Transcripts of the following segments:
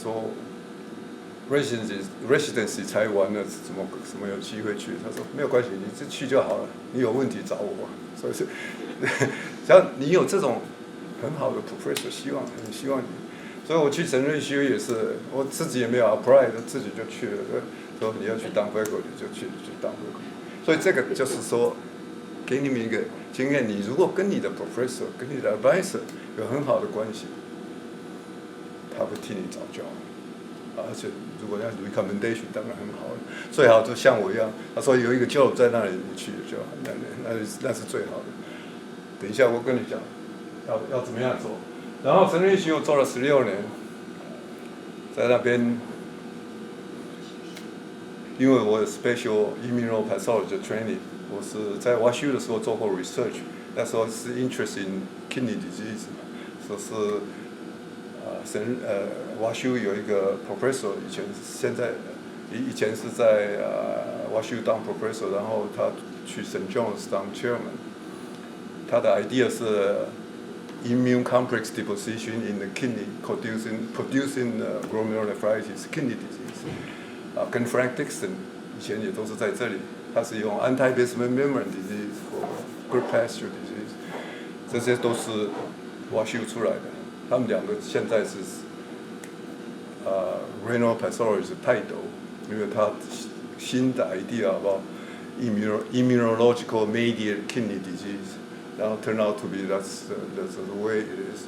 说 residency 才完了，什么有机会去？他说没有关系，你就去就好了，你有问题找我。所以是，只要你有这种很好的 professor，很希望你。所以我去神瑞修也是，我自己也没有 apply， 自己就去了。说你要去当 faculty 就去当 faculty。所以这个就是说，给你们一个经验：你如果跟你的 professor、跟你的 advisor 有很好的关系，他会替你找教。而且如果要 recommendation 当然很好了，最好就像我一样，他说有一个 job 在那里，你去就好，那是最好的。等一下我跟你讲，要怎么样做。然后神瑞修我做了16年，在那边，因为我有 special immunopathology training， 我是在 WashU 的时候做过 research， 那时候是 interest in kidney disease， 说是。WashU 有一个 professor， 以前是在WashU 当 professor， 然后他去 St. John's 当 chairman。他的 idea 是 immune complex deposition in the kidney producing glomerulonephritis kidney disease。跟 Frank Dixon 以前也都是在这里，他是用 anti-basement membrane disease or good pasture disease， 这些都是 WashU 出来的。他们两个现在是renal pathology 泰斗，因为他新的 idea about immunological mediated kidney disease， 然后 turn out to be that's the way it is。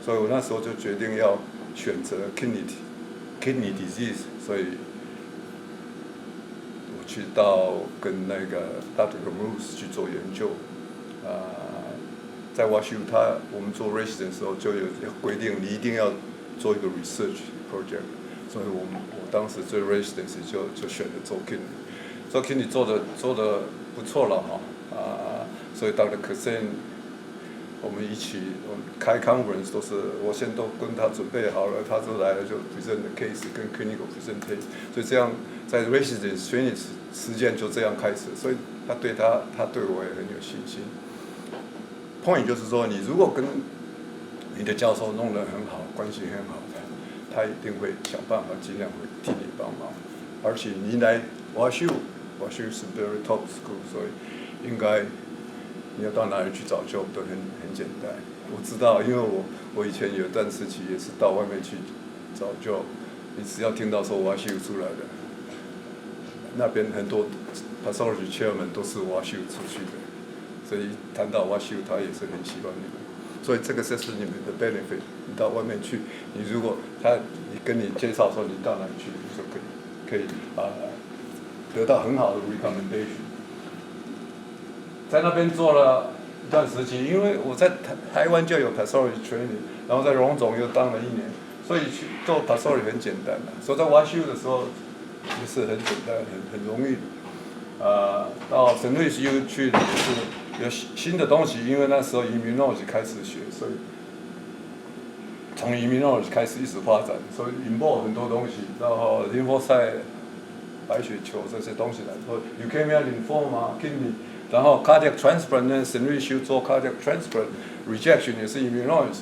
所以我那时候就决定要选择 kidney disease， 所以我去到跟那个 Dr. Ramus 去做研究，在 WashU 我们做 resident 的时候就有规定，你一定要做一个 research project， 所以我当时做 residency 就选择做 kidney， 做 kidney 做的不错了哈，所以Dr. Kasen 我们开 conference 都是我先都跟他准备好了，他就来了就 present the case 跟 clinical presentation， 所以这样在 residence training 时间就这样开始，所以他对我也很有信心。point 就是说，你如果跟你的教授弄得很好，关系很好的，他一定会想办法，尽量会替你帮忙。而且你来 WashU 是 very top school， 所以应该你要到哪里去找 job 都很简单。我知道，因为我以前有一段时期也是到外面去找 job， 你只要听到说 WashU 出来的，那边很多 pathology chairman 都是 WashU 出去的。所以谈到 WashU， 他也是很喜欢你们，所以这个就是你们的 benefit。你到外面去，你如果你跟你介绍说你到哪里去，你就可以得到很好的 recommendation。在那边做了一段时期，因为我在台湾就有 pathology training， 然后在荣总又当了1年，所以去做 pathology 很简单的。所以在 WashU 的时候也是很简单，很容易。到神瑞修去也是有新的东西，因为那时候 immunology 开始学，所以从 immunology 开始一直发展，所以 involve 很多东西，然后 lymphocyte 白血球这些东西来说 ，leukemia lymphoma kidney， 然后 cardiac transplant 呢，神瑞修做 cardiac transplant rejection 也是 immunology，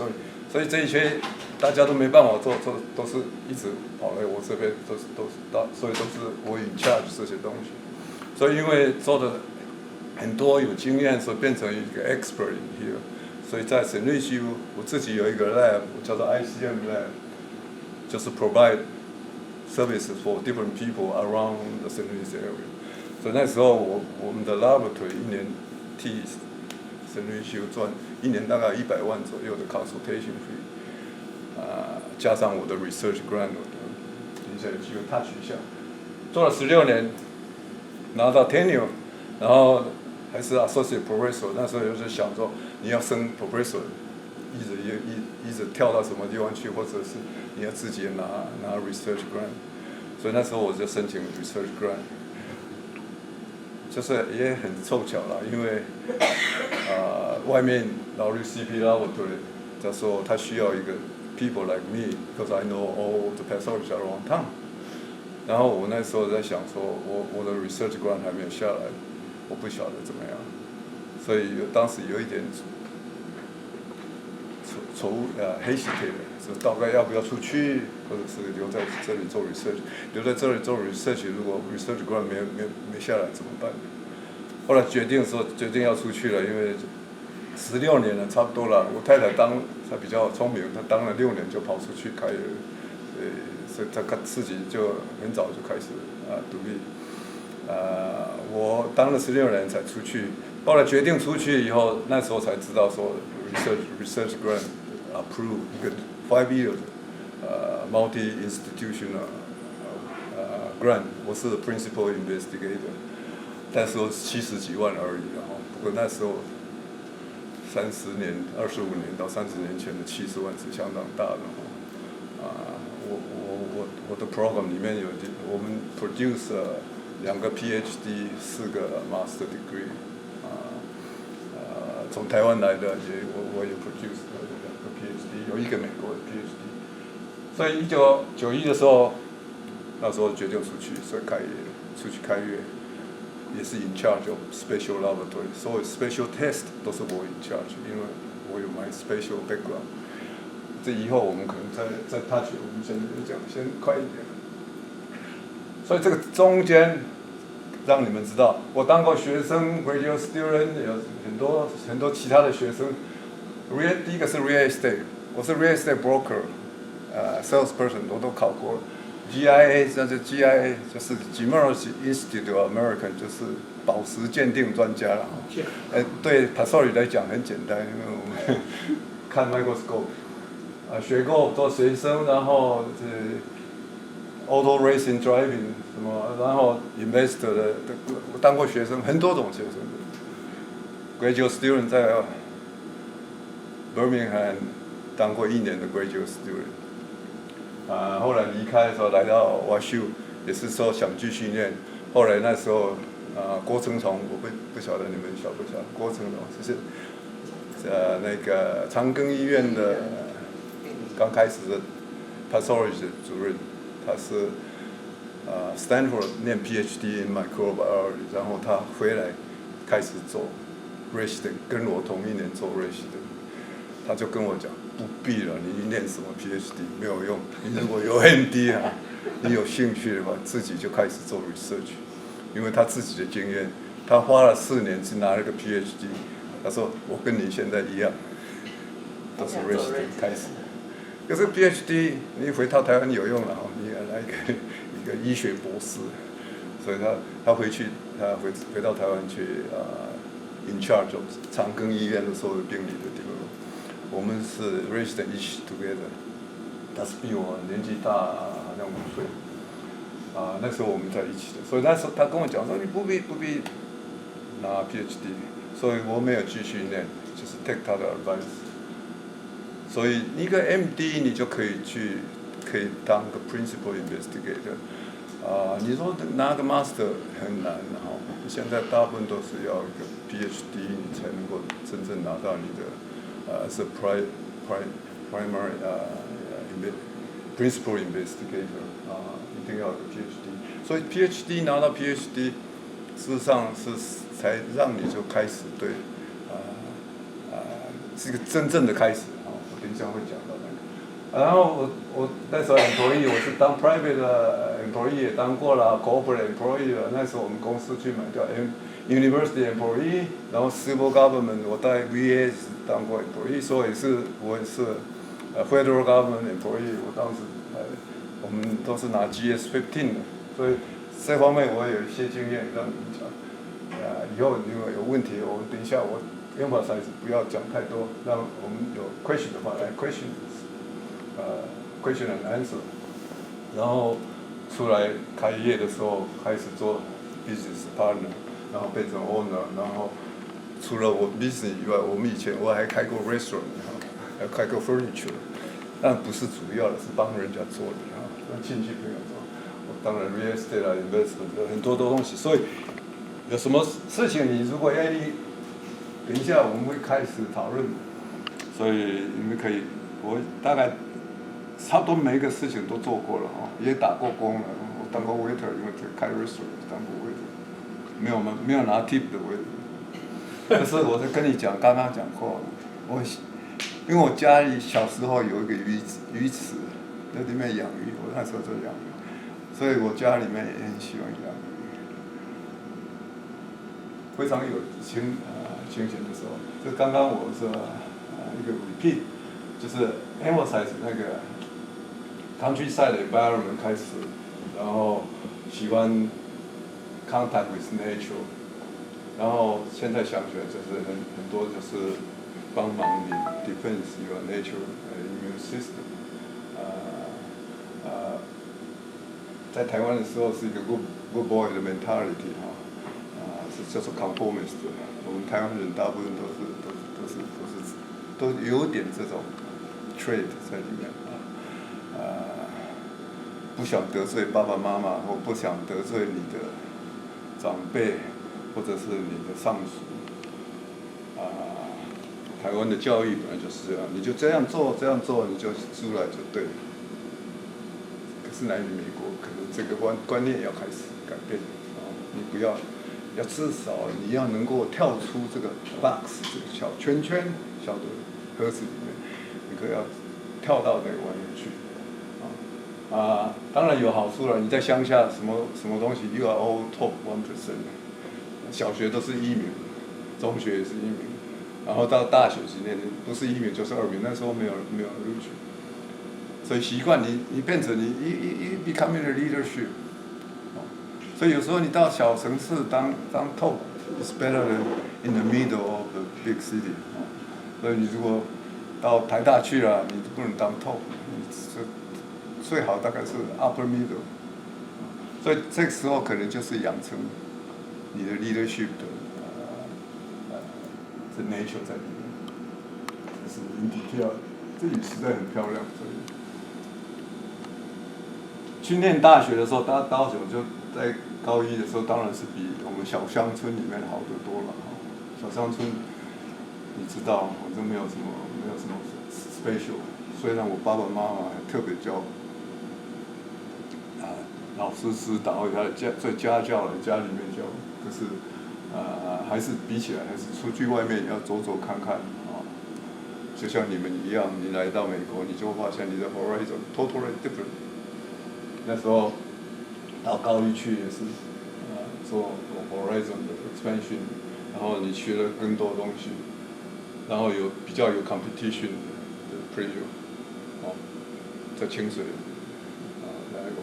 所以这一些大家都没办法做，都是一直跑来我这边，所以都是我 in charge 这些东西。所以因为做的很多有经验，所以变成一个 expert in here。所以在神瑞修，我自己有一个 lab， 叫做 ICM lab， 就是 provide services for different people around the St. Louis area。所以那时候我们的 laboratory 一年替神瑞修赚1年大概100万左右的 consultation fee， 加上我的 research grant， 等一下有机会 touch 一下，做了16年。拿到 tenure， 然后还是 associate professor， 那时候就是想说你要升 professor， 一直跳到什么地方去，或者是你要自己拿 research grant， 所以那时候我就申请 research grant， 就是也很凑巧了，因为外面劳律 CP laboratory 他说他需要一个 people like me because I know all the pathology around town。然后我那时候在想说，我的 research grant 还没有下来，我不晓得怎么样，所以当时有一点hesitate，大概要不要出去，或者是留在这里做 research， 留在这里做 research， 如果 research grant 没下来怎么办？后来决定要出去了，因为16年了，差不多了。我太太她比较聪明，她当了6年就跑出去开了，所以她自己就很早就开始独立。我当了16年才出去，后来决定出去以后，那时候才知道说 research grant approve 一个5 years multi institutional grant， 我是 principal investigator， 那时候70几万而已不过那时候25年到30年前的70万是相当大的我的 program 里面我们 produce 2个 PhD， 4个 Master degree， 从台湾来的我也 produce 2个 PhD， 有1个美国的 PhD， 所以1991的时候，那时候决定出去，所以出去开业，也是 in charge of special laboratory， 所有 special test 都是我 in charge， 因为我有 my special background。这以后我们可能再 touch， 我们先讲，先快一点。所以这个中间让你们知道，我当过学生 ，graduate student， 有很多其他的学生。第一个是 real estate， 我是 real estate broker，salesperson 我都考过。GIA 就是 Gemology Institute of America， 就是宝石鉴定专家了。对 Pasori 来讲很简单，因为我们看 microscope。学过做学生，然后auto racing driving 什么，然后 investor 我当过学生，很多种学生。graduate student 在 Birmingham 当过1年的 graduate student，后来离开的时候来到 WashU， 也是说想继续念。后来那时候郭成崇，我不晓得你们晓不晓得，郭成崇就是那个长庚医院的。刚开始的 pathology 的主任，他是Stanford 念 PhD in microbiology， 然后他回来开始做 resident， 跟我同1年做 resident， 他就跟我讲不必了，你念什么 PhD 没有用，你如果有 MD 你有兴趣的话，自己就开始做 research， 因为他自己的经验，他花了4年去拿了个 PhD， 他说我跟你现在一样，都是 resident 开始。可是 PhD 你回到台湾有用了你也来一个医学博士，所以他回到台湾去in charge of 长庚医院的所有病理的地方，我们是 resident each together， 他是比我年纪大好像5岁，那时候我们在一起的，所以那时候他跟我讲说你不必拿 PhD， 所以我没有继续念，就是 take 他的 advice。所以一个 MD 你就可以当个 principal investigator， 你说拿个 master 很难现在大部分都是要一个 PhD 你才能够真正拿到你的是 primary principal investigator 一定要有个 PhD， 所以 PhD 拿到 PhD， 事实上才让你就开始对是一个真正的开始。等一下会讲到那个，然后我那时候 employee 我是当 private 的 employee 也当过了 corporate employee 了，那时候我们公司去买掉 university employee， 然后 civil government 我在 VA 当过 employee， 所以我也是federal government employee， 我当时我们都是拿 GS-15 的，所以这方面我有一些经验让你们讲。以后如果有问题，我等一下我。emphasize 不要讲太多，让我们有 question 的话来 question and answer， 然后出来开业的时候开始做 business partner， 然后变成 owner， 然后除了我 business 以外，我还开过 restaurant， 还开过 furniture， 但不是主要的，是帮人家做的让亲戚朋友做。我当然 real estate investment 很多东西，所以有什么事情你如果愿意。等一下我们会开始讨论，所以你们可以，我大概差不多每一个事情都做过了也打过工了，我当过 waiter， 因为开 restaurant 当过 waiter， 没有拿 tip 的 waiter， 但是我是跟你讲，刚刚讲过，因为我家里小时候有一个鱼池，在里面养鱼，我那时候就养鱼，所以我家里面也很喜欢养鱼。非常有情形的时候，就刚刚我说一个 repeat， 就是 emphasize 那个 countryside environment 开始，然后喜欢 contact with nature， 然后现在想起来就是很多就是帮忙你 defense your nature immune system， 在台湾的时候是一个 good boy 的 mentality 哈。是叫做 conformist， 我们台湾人大部分都有点这种 trait 在里面不想得罪爸爸妈妈，或不想得罪你的长辈，或者是你的上属。台湾的教育本来就是这样，你就这样做，你就出来就对了。可是来美国，可能这个观念要开始改变你不要。要至少你要能够跳出这个 box 这个小圈圈、小的盒子里面，你可要跳到那个外面去，当然有好处了。你在乡下什么东西 ，you are all top 1%， 小学都是1名，中学也是1名，然后到大学几年不是1名就是2名，那时候没有录取，所以习惯你变成你becoming a leadership。所以有时候你到小城市当 top is better than in the middle of the big city。所以你如果到台大去了，你不能当 top， 你最好大概是 upper middle。所以这个时候可能就是养成你的 leadership 的这 nature 在里面。这是 in detail， 这里实在很漂亮。所以去念大学的时候，高雄就在高一的时候，当然是比我们小乡村里面好得多了。小乡村，你知道，我就没有什么 special。虽然我爸爸妈妈还特别教，老师指导家教来家里面教，可是还是比起来，还是出去外面要走走看看就像你们一样，你来到美国，你就会发现你的 horizon totally different。那时候到高一去也是做 horizon 的 expansion， 然后你学了更多东西，然后比较有 competition 的 pressure， 在清水那个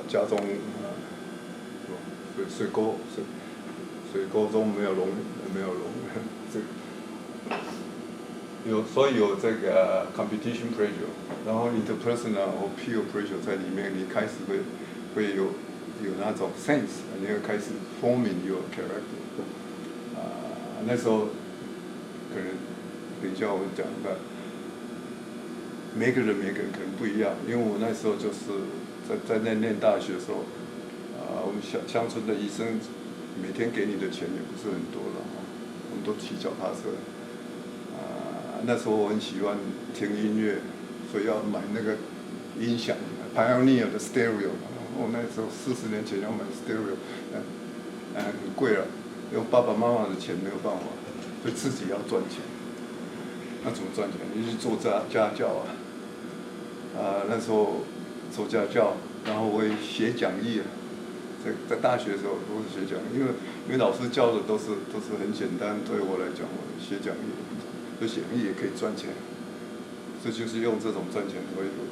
家中水沟中没有龙，所以有这个 competition pressure， 然后interpersonal 或 peer pressure 在里面，你开始会有那种 sense， 你会开始 forming your character。那时候可能等一下我讲的，每个人可能不一样，因为我那时候就是在念大学的时候，我们乡村的医生每天给你的钱也不是很多了，我们都骑脚踏车。那时候我很喜欢听音乐，所以要买那个音响 Pioneer 的 stereo。我那时候40年前要买 stereo， 很贵了，用爸爸妈妈的钱没有办法，所以自己要赚钱。那怎么赚钱？你去做家教那时候做家教，然后我也写讲义在大学的时候都是写讲义，因为老师教的都是很简单，对我来讲，我写讲义。所以写讲义也可以赚钱，这就是用这种赚钱的回路。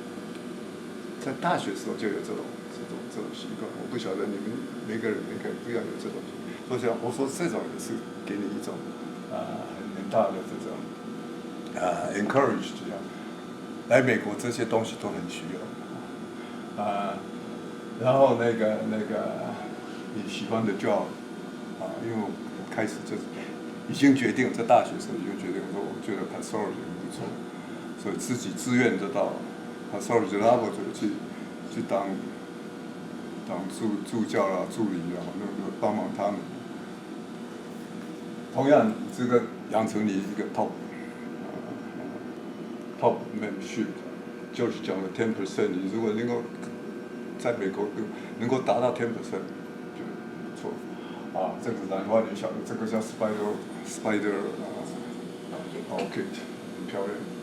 在大学时候就有这种习惯，我不晓得你们每个人不要有这种。所以我说这种也是给你一种很大的这种encourage 这样。来美国这些东西都很需要然后那个你喜欢的 job 因为我开始就是已经决定在大学时候已经决定说，我觉得 pastoral 也不错，所以自己自愿就到 pastoral laboratory 去当助教啦、助理啦，那个帮忙他们。同样，这个养成你一个 top membership， 就是讲了 10%， 你如果能够在美国能够达到10%，就不错。这个是蓝花你晓得，这个叫 spider orchid， 很漂漂亮。